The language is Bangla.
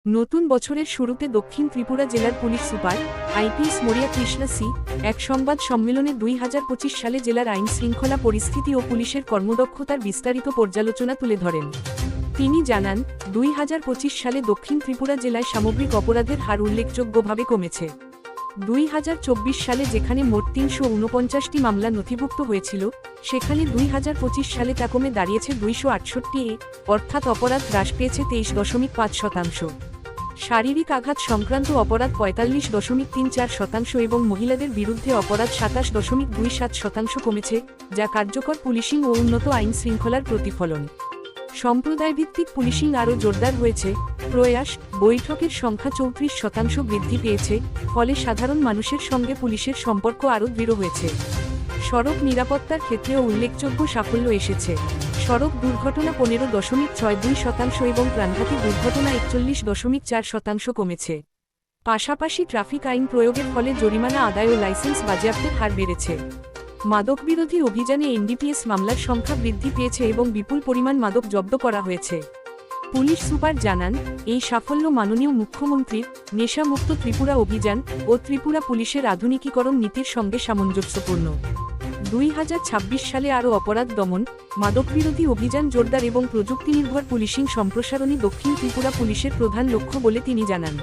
নতুন বছরের শুরুতে দক্ষিণ ত্রিপুরা জেলার পুলিশ সুপার আইপিএস মরিয়া কৃষ্ণা সি এক সংবাদ সম্মেলনে 2025 সালে জেলার আইন শৃঙ্খলা পরিস্থিতি ও পুলিশের কর্মদক্ষতার বিস্তারিত পর্যালোচনা তুলে ধরেন। তিনি জানান, 2025 সালে দক্ষিণ ত্রিপুরা জেলায় সামগ্রিক অপরাধের হার উল্লেখযোগ্যভাবে কমেছে। 2024 সালে যেখানে মোট 349টি মামলা নথিভুক্ত হয়েছিল, সেখানে 2025 সালে তা কমে দাঁড়িয়েছে 268, অর্থাৎ অপরাধ হ্রাস পেয়েছে 23.5%। শারীরিক আঘাত সংক্রান্ত অপরাধ 45.34% এবং মহিলাদের বিরুদ্ধে অপরাধ 27.27% কমেছে, যা কার্যকর পুলিশিং ও উন্নত আইন শৃঙ্খলার প্রতিফলন। সম্প্রদায়ভিত্তিক পুলিশিং আরও জোরদার হয়েছে। প্রয়াস বৈঠকের সংখ্যা 34% বৃদ্ধি পেয়েছে, ফলে সাধারণ মানুষের সঙ্গে পুলিশের সম্পর্ক আরও দৃঢ় হয়েছে। সড়ক নিরাপত্তার ক্ষেত্রেও উল্লেখযোগ্য সাফল্য এসেছে। সড়ক দুর্ঘটনা 15.62% এবং প্রাণঘাতী দুর্ঘটনা 41.4% কমেছে। পাশাপাশি ট্রাফিক আইন প্রয়োগের ফলে জরিমানা আদায় ও লাইসেন্স বাজেয়াপ্তের হার বেড়েছে। মাদকবিরোধী অভিযানে এনডিপিএস মামলার সংখ্যা বৃদ্ধি পেয়েছে এবং বিপুল পরিমাণ মাদক জব্দ করা হয়েছে। পুলিশ সুপার জানান, এই সাফল্য মাননীয় মুখ্যমন্ত্রীর নেশামুক্ত ত্রিপুরা অভিযান ও ত্রিপুরা পুলিশের আধুনিকীকরণ নীতির সঙ্গে সামঞ্জস্যপূর্ণ। 2026 সালে আরও অপরাধ দমন, মাদকবিরোধী অভিযান জোরদার এবং প্রযুক্তিনির্ভর পুলিশিং সম্প্রসারণই দক্ষিণ ত্রিপুরা পুলিশের প্রধান লক্ষ্য বলে তিনি জানান।